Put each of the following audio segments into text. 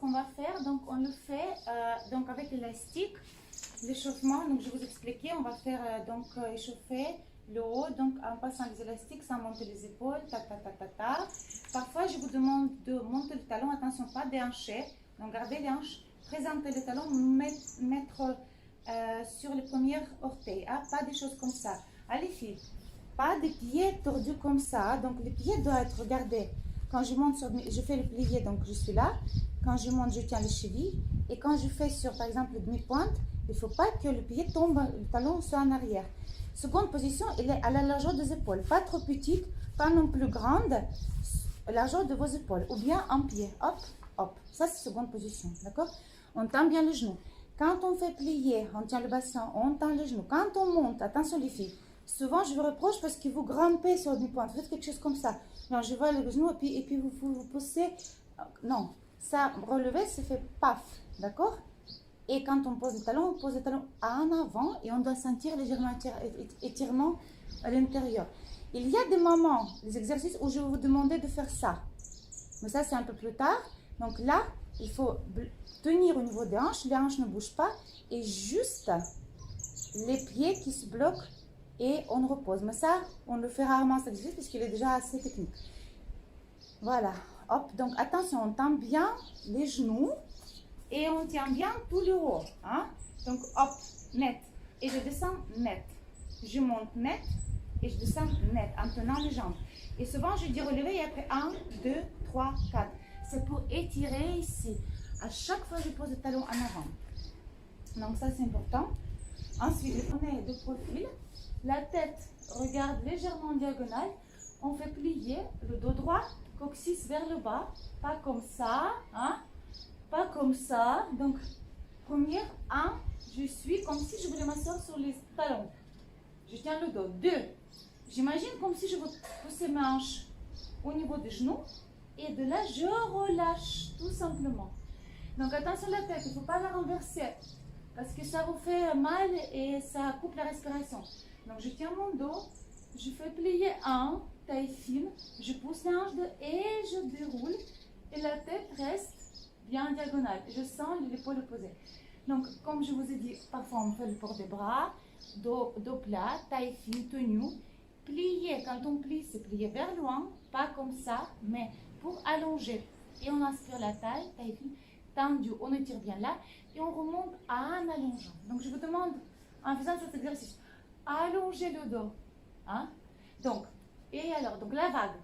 qu'on va faire, donc on le fait donc avec l'élastique, l'échauffement. Donc je vais vous expliquer, on va faire échauffer le haut, donc en passant les élastiques sans monter les épaules, ta ta ta ta ta. Parfois je vous demande de monter le talon, attention pas déhancher, donc gardez les hanches, présenter le talon, mettre sur les premiers orteils, hein, pas des choses comme ça. Allez filles, pas des pieds tordus comme ça, donc les pieds doivent être, regardez, quand je monte je fais le plié, donc je suis là, quand je monte je tiens les chevilles, et quand je fais sur par exemple le demi-pointe, il ne faut pas que le pied tombe, le talon soit en arrière. Seconde position, il est à la largeur des épaules, pas trop petite, pas non plus grande, largeur de vos épaules, ou bien en pied, hop, hop, ça c'est seconde position, d'accord? On tend bien le genou. Quand on fait plier, on tient le bassin, on tend le genou. Quand on monte, attention les filles, souvent je vous reproche parce que vous grimpez sur le demi-pointe, faites quelque chose comme ça. Non, je vois le genou et puis vous poussez, non, ça, relever, ça fait paf, d'accord? Et quand on pose le talon en avant et on doit sentir légèrement étirement à l'intérieur. Il y a des moments, des exercices où je vais vous demander de faire ça. Mais ça, c'est un peu plus tard. Donc là, il faut tenir au niveau des hanches. Les hanches ne bougent pas. Et juste les pieds qui se bloquent et on repose. Mais ça, on le fait rarement cet exercice puisqu'il est déjà assez technique. Voilà. Hop. Donc attention, on tend bien les genoux. Et on tient bien tout le haut. Hein? Donc, hop, net. Et je descends net. Je monte net et je descends net en tenant les jambes. Et souvent, je dis relever et après 1, 2, 3, 4. C'est pour étirer ici. À chaque fois, je pose le talon en avant. Donc, ça, c'est important. Ensuite, on est de profil. La tête regarde légèrement en diagonale. On fait plier le dos droit, coccyx vers le bas. Pas comme ça. Hein? Pas comme ça. Donc, première, 1, je suis comme si je voulais m'asseoir sur les talons. Je tiens le dos. 2, j'imagine comme si je veux pousser mes hanches au niveau des genoux. Et de là, je relâche tout simplement. Donc, attention à la tête, il ne faut pas la renverser. Parce que ça vous fait mal et ça coupe la respiration. Donc, je tiens mon dos. Je fais plier 1, taille fine. Je pousse les hanches et je déroule. Et la tête reste bien en diagonale. Je sens l'épaule opposée. Donc, comme je vous ai dit, parfois on fait le port des bras, dos plat, taille fine, tenue. Plier, quand on plie, c'est plier vers loin, pas comme ça, mais pour allonger. Et on inspire la taille fine, tendue, on étire bien là, et on remonte en allongeant. Donc, je vous demande, en faisant cet exercice, allonger le dos. Hein? Donc, et alors, donc la vague,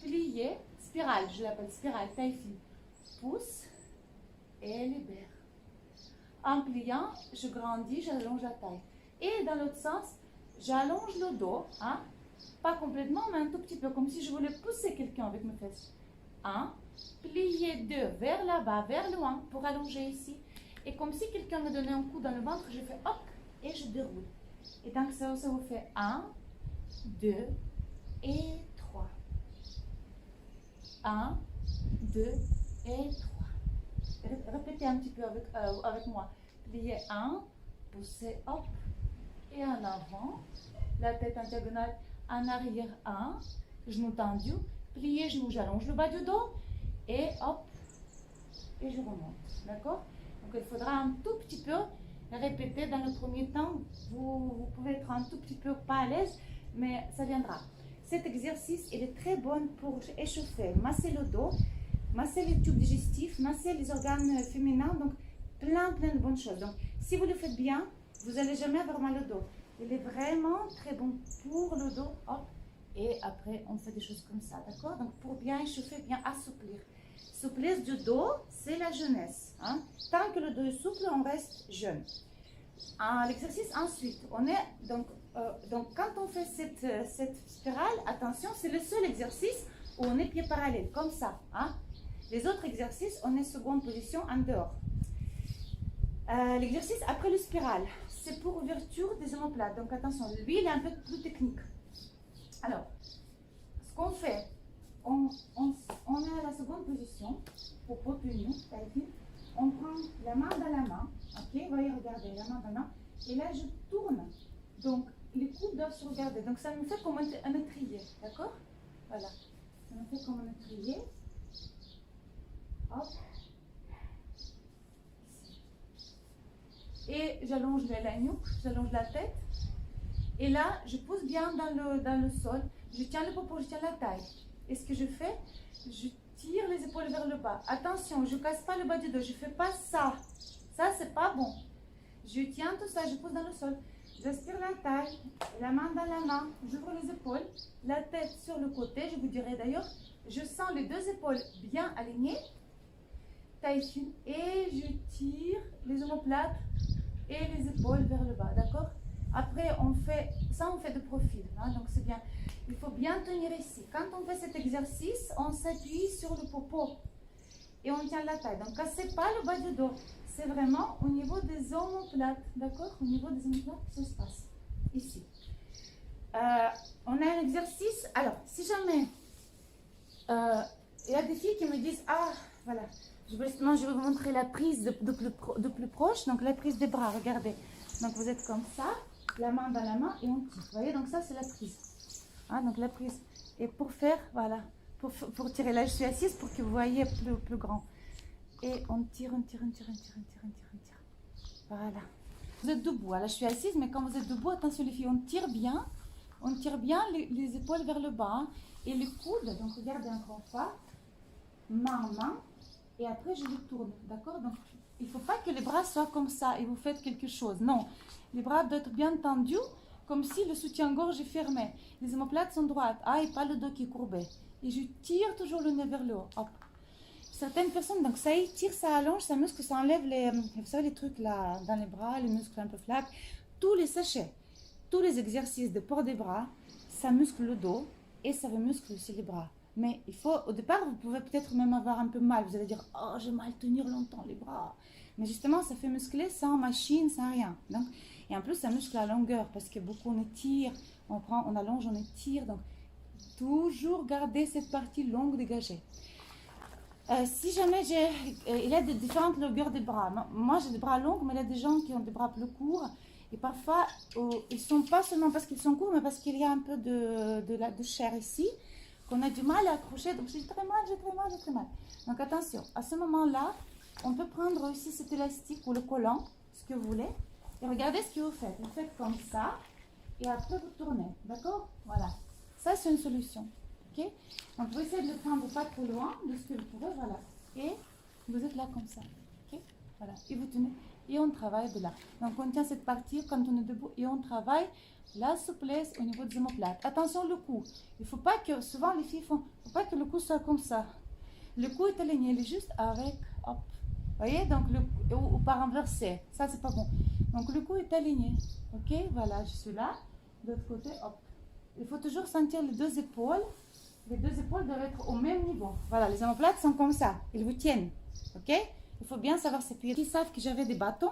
plier, spirale, je l'appelle spirale, taille fine, pousse, et libère. En pliant, je grandis, j'allonge la taille. Et dans l'autre sens, j'allonge le dos, hein? Pas complètement, mais un tout petit peu, comme si je voulais pousser quelqu'un avec mes fesses. 1, plier 2, vers là-bas, vers loin, pour allonger ici. Et comme si quelqu'un me donnait un coup dans le ventre, je fais hop, et je déroule. Et donc ça vous fait 1, 2 et 3. 1, 2 et 3. Répétez un petit peu avec moi. Plier 1, pousser, hop, et en avant. La tête en diagonale, en arrière 1, genou tendu. Plier genou, j'allonge le bas du dos. Et hop, et je remonte. D'accord? Donc il faudra un tout petit peu répéter dans le premier temps. Vous pouvez être un tout petit peu pas à l'aise, mais ça viendra. Cet exercice, il est très bon pour échauffer, masser le dos, masser les tubes digestifs, masser les organes féminins, donc plein de bonnes choses. Donc si vous le faites bien, vous n'allez jamais avoir mal au dos. Il est vraiment très bon pour le dos. Hop, et après on fait des choses comme ça, d'accord? Donc pour bien échauffer, bien assouplir. Souplesse du dos, c'est la jeunesse. Hein? Tant que le dos est souple, on reste jeune. L'exercice ensuite, on est donc quand on fait cette spirale, attention, c'est le seul exercice où on est pieds parallèles, comme ça. Hein? Les autres exercices, on est seconde position en dehors. L'exercice après le spirale, c'est pour ouverture des omoplates. Donc attention, lui, il est un peu plus technique. Alors, ce qu'on fait, on est à la seconde position, pour tenir, on prend la main dans la main, ok, voyez, regardez, la main dans la main, et là je tourne, donc les coudes doivent se regarder, donc ça me fait comme un étrier, d'accord? Voilà, ça me fait comme un étrier, hop, et j'allonge la nuque, j'allonge la tête. Et là, je pousse bien dans le sol. Je tiens le popo, je tiens la taille. Et ce que je fais, je tire les épaules vers le bas. Attention, je ne casse pas le bas du dos. Je ne fais pas ça. Ça, c'est pas bon. Je tiens tout ça, je pousse dans le sol. J'aspire la taille, la main dans la main. J'ouvre les épaules, la tête sur le côté. Je vous dirai d'ailleurs, je sens les deux épaules bien alignées. Taille fine. Et je tire les omoplates et les épaules vers le bas. D'accord? Après, on fait de profil, hein, donc c'est bien. Il faut bien tenir ici. Quand on fait cet exercice, on s'appuie sur le popo et on tient la taille. Donc, cassez pas le bas du dos. C'est vraiment au niveau des omoplates, d'accord? Au niveau des omoplates, ça se passe ici. On a un exercice. Alors, si jamais il y a des filles qui me disent, ah, voilà, je vais vous montrer la prise de plus proche. Donc, la prise des bras, regardez. Donc, vous êtes comme ça. La main dans la main et on tire. Vous voyez, donc ça c'est la prise. Hein, donc la prise. Et pour faire, voilà, pour tirer. Là, je suis assise pour que vous voyez plus grand. Et on tire, on tire, on tire, on tire, on tire, on tire, on tire. Voilà. Vous êtes debout. Là, je suis assise, mais quand vous êtes debout, attention les filles, on tire bien les épaules vers le bas. Hein, et le coude, donc regardez encore une fois, main en main. Et après, je le tourne. D'accord? Donc, il ne faut pas que les bras soient comme ça et vous faites quelque chose. Non. Les bras doivent être bien tendus, comme si le soutien-gorge est fermé. Les omoplates sont droites. Ah, et pas le dos qui est courbé. Et je tire toujours le nez vers le haut. Hop. Certaines personnes, donc ça étire, ça allonge, ça muscle, ça enlève les, vous savez, les trucs là, dans les bras, les muscles un peu flaques. Tous les sachets, tous les exercices de port des bras, ça muscle le dos et ça muscle aussi les bras. Mais il faut, au départ, vous pouvez peut-être même avoir un peu mal. Vous allez dire, oh, j'ai mal tenir longtemps les bras. Mais justement, ça fait muscler sans machine, sans rien. Donc, et en plus, ça muscle la longueur parce que beaucoup on étire, on allonge, on étire. Donc, toujours garder cette partie longue dégagée. Si jamais il y a de différentes longueurs des bras. Moi, j'ai des bras longs, mais il y a des gens qui ont des bras plus courts. Et parfois, ils ne sont pas seulement parce qu'ils sont courts, mais parce qu'il y a un peu de chair ici, qu'on a du mal à accrocher. Donc, j'ai très mal, j'ai très mal, j'ai très mal. Donc, attention, à ce moment-là, on peut prendre aussi cet élastique ou le collant, ce que vous voulez. Et regardez ce que vous faites. Vous faites comme ça, et après vous tournez. D'accord? Voilà. Ça, c'est une solution. Ok? Donc, vous essayez de le prendre pas trop loin de ce que vous pouvez. Voilà. Et vous êtes là comme ça. Ok? Voilà. Et vous tenez. Et on travaille de là. Donc, on tient cette partie quand on est debout et on travaille la souplesse au niveau des omoplates. Attention, le cou. Il ne faut pas que, souvent les filles font, il ne faut pas que le cou soit comme ça. Le cou est aligné, il est juste avec, hop. Vous voyez? Donc, ou par inversé. Ça, c'est pas bon. Donc, le cou est aligné. Ok? Voilà, je suis là. De l'autre côté, hop. Il faut toujours sentir les deux épaules. Les deux épaules doivent être au même niveau. Voilà, les omoplates sont comme ça. Ils vous tiennent. Ok? Il faut bien savoir s'appuyer. Ils savent que j'avais des bâtons.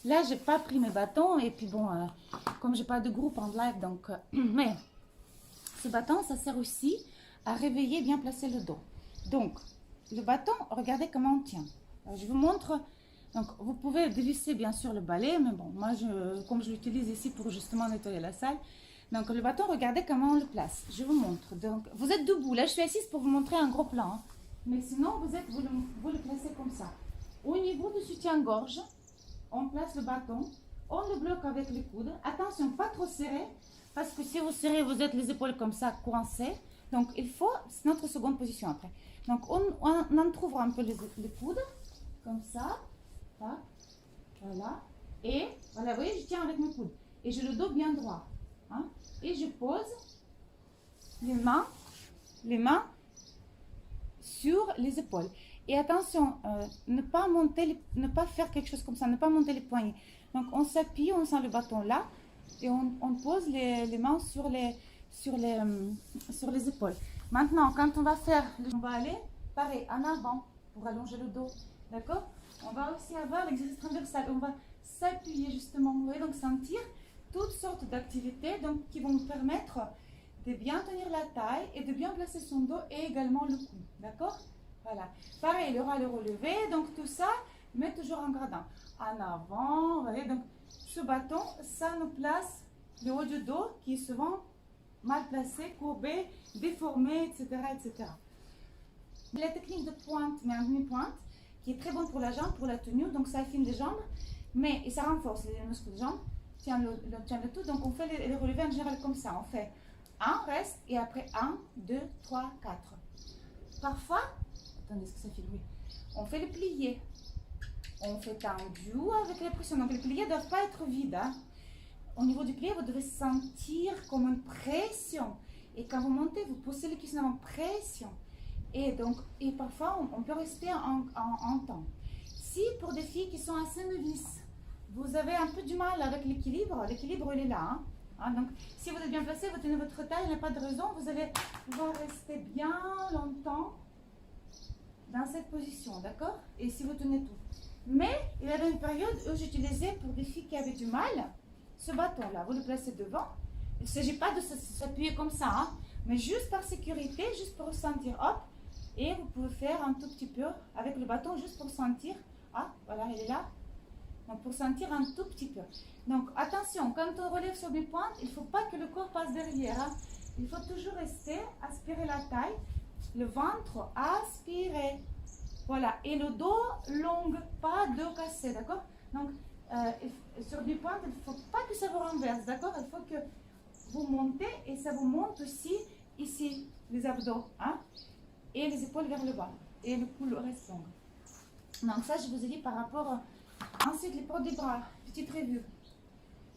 Là, j'ai pas pris mes bâtons. Et puis bon, comme j'ai pas de groupe en live, donc... mais ce bâton, ça sert aussi à réveiller, bien placer le dos. Donc, le bâton, regardez comment on tient. Alors, je vous montre. Donc, vous pouvez dévisser bien sûr le balai, mais bon, moi, comme je l'utilise ici pour justement nettoyer la salle. Donc, le bâton, regardez comment on le place. Je vous montre. Donc, vous êtes debout. Là, je suis assise pour vous montrer un gros plan. Hein. Mais sinon, vous le placez comme ça. Au niveau du soutien-gorge, on place le bâton. On le bloque avec les coudes. Attention, pas trop serré. Parce que si vous serrez, vous êtes les épaules comme ça, coincées. Donc, il faut, c'est notre seconde position après. Donc, on entrouvre un peu les coudes. Comme ça. Voilà. Et, voilà, vous voyez, je tiens avec mes coudes. Et j'ai le dos bien droit. Hein? Et je pose les mains sur les épaules. Et attention, ne pas faire quelque chose comme ça, ne pas monter les poignets. Donc, on s'appuie, on sent le bâton là. Et on pose les mains sur les épaules. Maintenant, quand on va aller, pareil, en avant pour allonger le dos. D'accord? On va aussi avoir l'exercice transversal. On va s'appuyer justement, vous voyez, donc sentir toutes sortes d'activités qui vont nous permettre de bien tenir la taille et de bien placer son dos et également le cou. D'accord? Voilà. Pareil, il y aura le relevé. Donc tout ça, mais toujours en gradant. En avant, vous voyez, donc ce bâton, ça nous place le haut du dos qui est souvent mal placé, courbé, déformé, etc. etc. La technique de pointe, mais en demi-pointe, qui est très bon pour la jambe, pour la tenue. Donc ça affine les jambes, mais et ça renforce les muscles des jambes, tient le tout. Donc on fait les relevés en général comme ça. On fait 1, reste, et après 1, 2, 3, 4. Parfois, attendez, est-ce que ça fait oui. On fait le plié. On fait tendu avec la pression. Donc les pliés ne doivent pas être vides. Hein. Au niveau du plié, vous devez sentir comme une pression. Et quand vous montez, vous poussez les cuisses en pression. Et parfois, on peut rester en temps. Si pour des filles qui sont assez novices, vous avez un peu du mal avec l'équilibre il est là. Hein. Donc, si vous êtes bien placé, vous tenez votre taille, il n'y a pas de raison, vous allez pouvoir rester bien longtemps dans cette position, d'accord? Et si vous tenez tout. Mais il y avait une période où j'utilisais pour des filles qui avaient du mal, ce bâton-là, vous le placez devant. Il ne s'agit pas de s'appuyer comme ça, hein, mais juste par sécurité, juste pour sentir, hop, et vous pouvez faire un tout petit peu avec le bâton, juste pour sentir, ah, voilà, elle est là, donc pour sentir un tout petit peu. Donc attention, quand on relève sur des pointes, il ne faut pas que le corps passe derrière, hein. Il faut toujours rester, aspirer la taille, le ventre, aspirer, voilà, et le dos long, pas dos cassé, d'accord? Donc sur des pointes, il ne faut pas que ça vous renverse, d'accord? Il faut que vous montez et ça vous monte aussi ici, les abdos, hein, et les épaules vers le bas, et le cou reste long. Donc ça, je vous ai dit par rapport. Ensuite, les portes des bras, petite revue.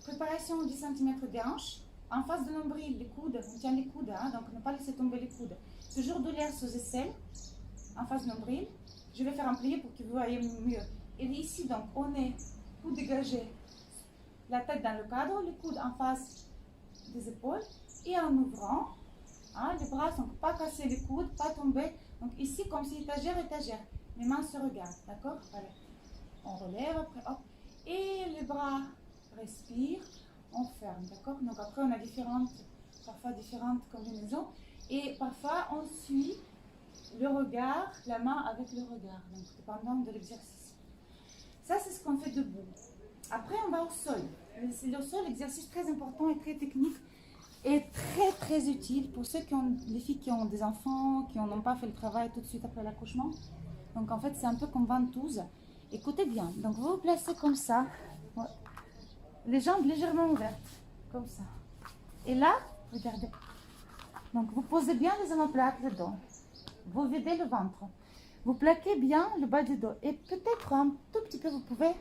Préparation 10 cm des hanches. En face de nombril, les coudes, on tient les coudes, hein, donc ne pas laisser tomber les coudes. Toujours de l'air sous aisselle, en face de nombril. Je vais faire un plié pour que vous voyez mieux. Et ici, donc, on est coude dégagé, la tête dans le cadre, les coudes en face des épaules. Et en ouvrant, hein, les bras sont pas cassés, les coudes, pas tombés. Donc ici, comme si étagère. Les mains se regardent, d'accord? Voilà. On relève, après, hop. Et les bras respirent, on ferme, d'accord? Donc après, on a parfois différentes combinaisons. Et parfois, on suit le regard, la main avec le regard, donc dépendant de l'exercice. Ça, c'est ce qu'on fait debout. Après, on va au sol. C'est le sol, exercice très important et très technique et très très utile pour les filles qui ont des enfants, qui n'ont pas fait le travail tout de suite après l'accouchement. Donc en fait, c'est un peu comme ventouse. Écoutez bien. Donc vous vous placez comme ça, les jambes légèrement ouvertes, comme ça. Et là, regardez. Donc vous posez bien les omoplates dedans. Vous videz le ventre. Vous plaquez bien le bas du dos. Et peut-être un tout petit peu, vous pouvez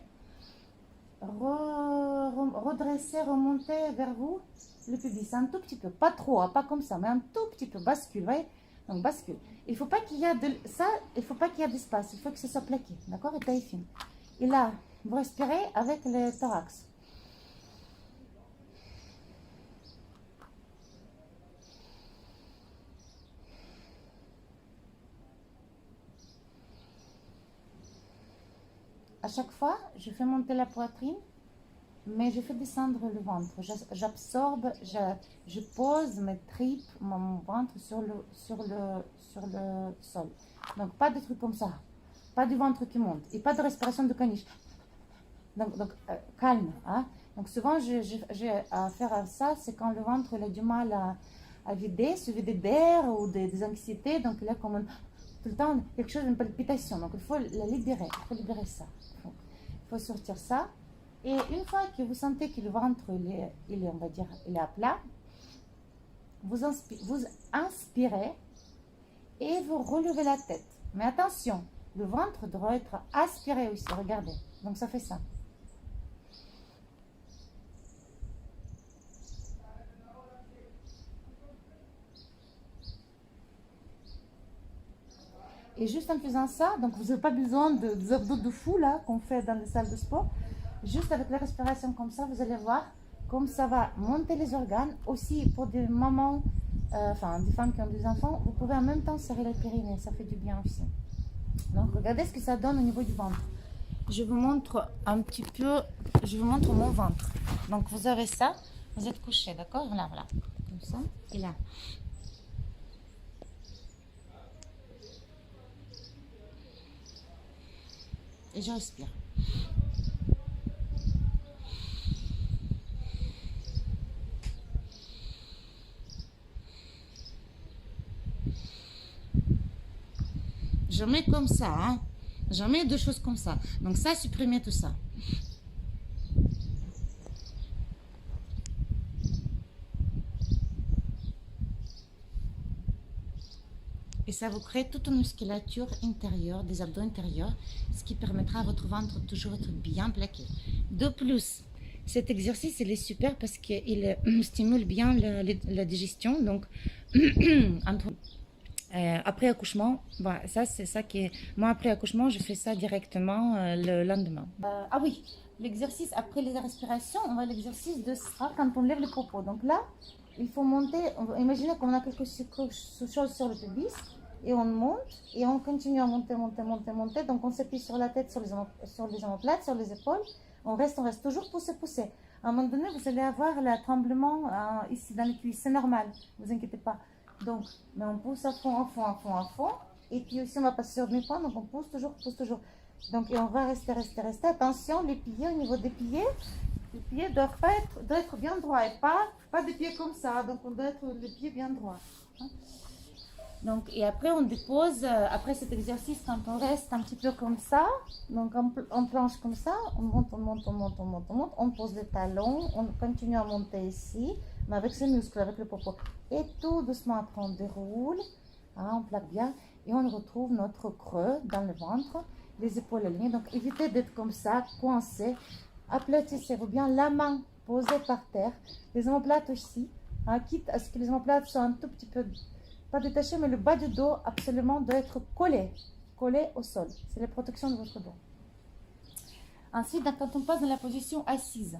redresser, remonter vers vous le pubis. Un tout petit peu. Pas trop, hein, pas comme ça, mais un tout petit peu. Bascule, vous voyez? Donc bascule. Il ne faut pas qu'il y ait d'espace. Il faut que ce soit plaqué. D'accord? Et taille fine. Et là, vous respirez avec le thorax. À chaque fois, je fais monter la poitrine, mais je fais descendre le ventre. J'absorbe, je pose mes tripes, mon ventre sur le sol. Donc, pas de trucs comme ça. Pas du ventre qui monte. Et pas de respiration de caniche. Donc calme. Hein? Donc, souvent, j'ai affaire à ça, c'est quand le ventre il a du mal à vider, se vider d'air ou des anxiétés. Donc, il a comme tout le temps quelque chose, une palpitation. Donc, il faut la libérer. Il faut libérer ça. Il faut sortir ça. Et une fois que vous sentez que le ventre, il est à plat, vous inspirez et vous relevez la tête. Mais attention, le ventre doit être aspiré aussi, regardez. Donc ça fait ça. Et juste en faisant ça, donc vous n'avez pas besoin des abdos de fou là qu'on fait dans les salles de sport. Juste avec la respiration comme ça, vous allez voir comme ça va monter les organes. Aussi pour des mamans, des femmes qui ont des enfants, vous pouvez en même temps serrer les périnées, ça fait du bien aussi. Donc regardez ce que ça donne au niveau du ventre. Je vous montre un petit peu, je vous montre mon ventre. Donc vous avez ça, vous êtes couché, d'accord? Voilà, comme ça, et là. Et je respire. Je mets comme ça, hein. Jamais deux choses comme ça. Donc ça, supprimez tout ça. Et ça vous crée toute une musculature intérieure, des abdos intérieurs, ce qui permettra à votre ventre toujours être bien plaqué. De plus, cet exercice, il est super parce qu'il stimule bien la digestion. Donc, après accouchement, bah, ça c'est ça qui est... Moi, après accouchement, je fais ça directement le lendemain. Ah oui, l'exercice après les respirations, on va l'exercice de ça quand on lève le propos. Donc là, il faut monter, imaginez qu'on a quelque chose sur le pubis et on monte et on continue à monter, monter, monter, monter. Donc on s'appuie sur la tête, sur les omoplates, sur les épaules. On reste toujours pousser, pousser. À un moment donné, vous allez avoir le tremblement ici dans les cuisses. C'est normal, ne vous inquiétez pas. Donc, mais on pousse à fond, à fond, à fond, à fond. Et puis aussi, on va passer sur demi-point, donc on pousse toujours, pousse toujours. Donc, et on va rester, rester, rester. Attention, les pieds, au niveau des pieds, les pieds doivent être bien droits et pas des pieds comme ça. Donc, on doit être les pieds bien droits. Hein. Donc, et après, on dépose, après cet exercice, quand on reste un petit peu comme ça, donc en planche comme ça, on monte, on monte, on monte, on monte, on monte, on pose les talons, on continue à monter ici, mais avec ses muscles, avec le popo. Et tout doucement, après, on déroule, hein, on plaque bien, et on retrouve notre creux dans le ventre, les épaules alignées. Donc, évitez d'être comme ça, coincé. Aplatissez-vous bien, la main posée par terre, les omoplates aussi, hein, quitte à ce que les omoplates soient un tout petit peu... Pas détaché, mais le bas du dos absolument doit être collé au sol. C'est la protection de votre dos. Ensuite, quand on passe dans la position assise,